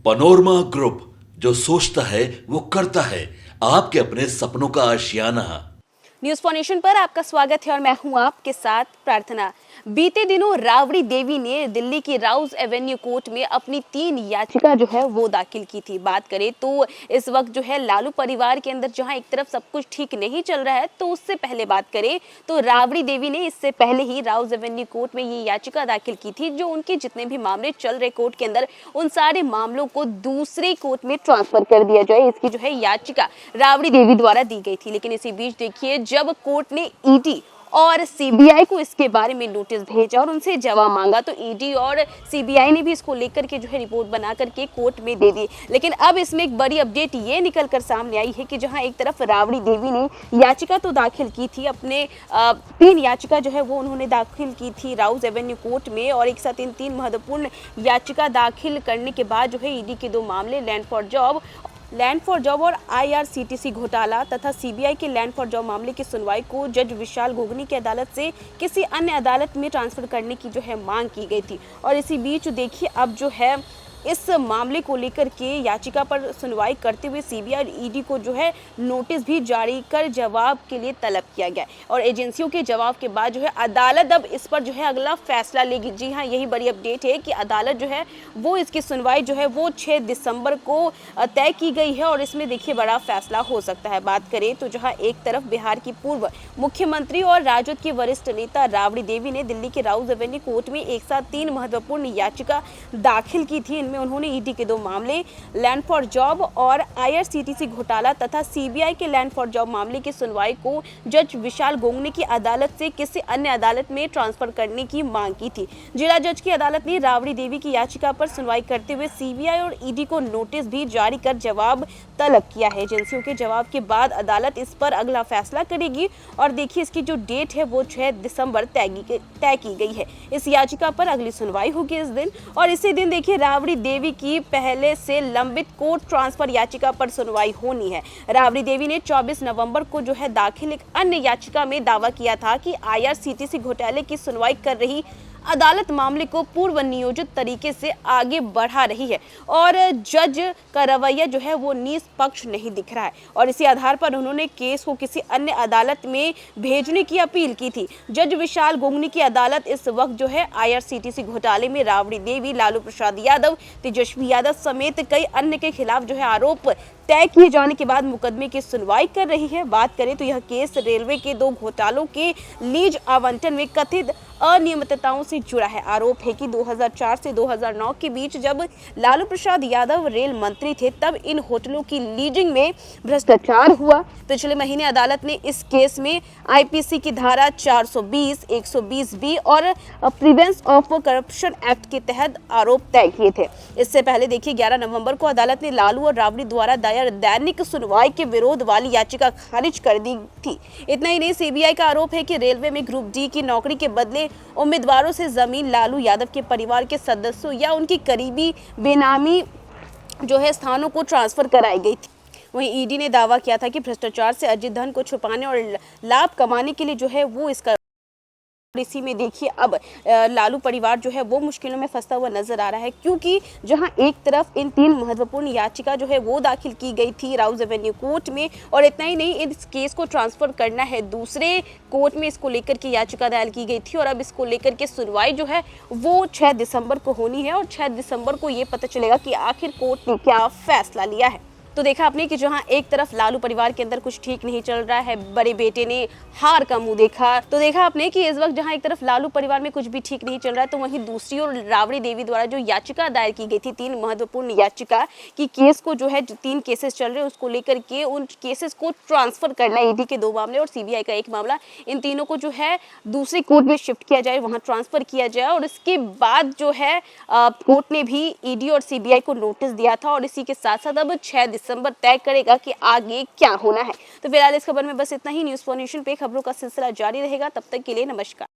Panorama group, जो सोचता है वो करता है। आपके अपने सपनों का आशियाना। न्यूज फॉर नेशन पर आपका स्वागत है और मैं हूं आपके साथ प्रार्थना। बीते दिनों राबड़ी देवी ने दिल्ली की राउज एवेन्यू कोर्ट में अपनी 3 याचिका जो है वो दाखिल की थी। बात करें तो इस वक्त जो है लालू परिवार के अंदर जहां एक तरफ सब कुछ ठीक नहीं चल रहा है, तो उससे पहले बात करें तो राबड़ी देवी ने इससे पहले ही राउज एवेन्यू कोर्ट में ये याचिका दाखिल की थी, जो उनके जितने भी मामले चल रहे कोर्ट के अंदर उन सारे मामलों को दूसरे कोर्ट में ट्रांसफर कर दिया जाए, इसकी जो है याचिका राबड़ी देवी द्वारा दी गई थी। लेकिन इसी बीच देखिए, जब कोर्ट ने ईडी और सीबीआई को इसके बारे में नोटिस भेजा और उनसे जवाब मांगा, तो ईडी और सीबीआई ने भी इसको लेकर के जो है रिपोर्ट बना करके कोर्ट में दे दी। लेकिन अब इसमें एक बड़ी अपडेट ये निकल कर सामने आई है कि जहां एक तरफ राबड़ी देवी ने याचिका तो दाखिल की थी, अपने 3 याचिका जो है वो उन्होंने दाखिल की थी राउज एवेन्यू कोर्ट में, और एक साथ इन 3 महत्वपूर्ण याचिका दाखिल करने के बाद जो है ईडी के 2 मामले लैंड फॉर जॉब और आईआरसीटीसी घोटाला तथा सीबीआई के लैंड फॉर जॉब मामले की सुनवाई को जज विशाल गोगनी की अदालत से किसी अन्य अदालत में ट्रांसफर करने की जो है मांग की गई थी। और इसी बीच देखिए, अब जो है इस मामले को लेकर के याचिका पर सुनवाई करते हुए सीबीआई और ईडी को जो है नोटिस भी जारी कर जवाब के लिए तलब किया गया, और एजेंसियों के जवाब के बाद जो है अदालत अब इस पर जो है अगला फैसला लेगी। जी हाँ, यही बड़ी अपडेट है कि अदालत जो है वो इसकी सुनवाई जो है वो 6 दिसंबर को तय की गई है, और इसमें देखिए बड़ा फैसला हो सकता है। बात करें तो जहाँ एक तरफ बिहार की पूर्व मुख्यमंत्री और राजद की वरिष्ठ नेता राबड़ी देवी ने दिल्ली के राउज एवेन्यू कोर्ट में एक साथ 3 महत्वपूर्ण याचिका दाखिल की थी। में उन्होंने ईडी के 2 मामले लैंड फॉर जॉब और आईआरसीटीसी घोटाला तथा सीबीआई के लैंड फॉर जॉब मामले की सुनवाई को जज विशाल गोगनी की अदालत से किसी अन्य अदालत में ट्रांसफर करने की मांग की थी। जिला जज की अदालत ने राबड़ी देवी की याचिका पर सुनवाई करते हुए सीबीआई और ईडी को नोटिस भी जारी कर जवाब तलब किया है। एजेंसियों के जवाब के बाद अदालत इस पर अगला फैसला करेगी, और देखिए इसकी जो डेट है वो 6 दिसंबर तय की गई है। इस याचिका पर अगली सुनवाई होगी इस दिन, और इसी दिन देखिए राबड़ी देवी की पहले से लंबित कोर्ट ट्रांसफर याचिका पर सुनवाई होनी है। राबड़ी देवी ने 24 नवंबर को जो है दाखिल एक अन्य याचिका में दावा किया था कि आईआरसीटीसी घोटाले की सुनवाई कर रही अदालत मामले को पूर्व नियोजित तरीके से आगे बढ़ा रही है, और जज का रवैया जो है वो निष्पक्ष नहीं दिख रहा है, और इसी आधार पर उन्होंने केस को किसी अन्य अदालत में भेजने की अपील की थी। जज विशाल गोगनी की अदालत इस वक्त जो है आईआरसीटीसी घोटाले में राबड़ी देवी, लालू प्रसाद यादव, तेजस्वी यादव समेत कई अन्य के खिलाफ जो है आरोप तय किए जाने के बाद मुकदमे की सुनवाई कर रही है। बात करें तो यह केस रेलवे के 2 घोटालों के लीज आवंटन में कथित अनियमितताओं से जुड़ा है। आरोप है कि 2004 से 2009 के बीच जब लालू प्रसाद यादव रेल मंत्री थे, तब इन होटलों की लीजिंग में भ्रष्टाचार हुआ। पिछले महीने अदालत ने इस केस में आईपीसी की धारा 420, 120 बी और प्रिवेंशन ऑफ करप्शन एक्ट के तहत आरोप तय किए थे। इससे पहले देखिए 11 नवंबर को अदालत ने लालू और राबड़ी द्वारा दायर दैनिक सुनवाई के विरोध वाली याचिका खारिज कर दी थी। इतना ही नहीं, सीबीआई का आरोप है कि रेलवे में ग्रुप डी की नौकरी के बदले उम्मीदवारों से जमीन लालू यादव के परिवार के सदस्यों या उनकी करीबी बेनामी जो है स्थानों को ट्रांसफर कराई गई थी। वहीं ईडी ने दावा किया था कि भ्रष्टाचार से अर्जित धन को छुपाने और लाभ कमाने के लिए जो है वो इसका। इसी में देखिए अब लालू परिवार जो है वो मुश्किलों में फंसता हुआ नजर आ रहा है, क्योंकि जहां एक तरफ इन 3 महत्वपूर्ण याचिका जो है वो दाखिल की गई थी राउज एवेन्यू कोर्ट में, और इतना ही नहीं, इस केस को ट्रांसफर करना है दूसरे कोर्ट में, इसको लेकर के याचिका दायर की गई थी, और अब इसको लेकर के सुनवाई जो है वो 6 दिसंबर को होनी है, और 6 दिसंबर को ये पता चलेगा कि आखिर कोर्ट ने क्या फैसला लिया है। तो देखा आपने कि जहां एक तरफ लालू परिवार के अंदर कुछ ठीक नहीं चल रहा है, बड़े बेटे ने हार का मुंह देखा, तो देखा आपने कि इस वक्त जहां एक तरफ लालू परिवार में कुछ भी ठीक नहीं चल रहा है, तो वहीं दूसरी ओर राबड़ी देवी द्वारा जो याचिका दायर की गई थी, 3 महत्वपूर्ण याचिका की केस को जो है 3 केसेस चल रहे हैं उसको लेकर के उन केसेस को ट्रांसफर करना, ईडी के 2 मामले और सीबीआई का 1 मामला, इन तीनों को जो है दूसरे कोर्ट में शिफ्ट किया जाए, वहां ट्रांसफर किया जाए, और इसके बाद जो है कोर्ट ने भी ईडी और सीबीआई को नोटिस दिया था, और इसी के साथ साथ अब 6 दिसंबर तय करेगा कि आगे क्या होना है। तो फिलहाल इस खबर में बस इतना ही। न्यूज फॉर नेशन पे खबरों का सिलसिला जारी रहेगा। तब तक के लिए नमस्कार।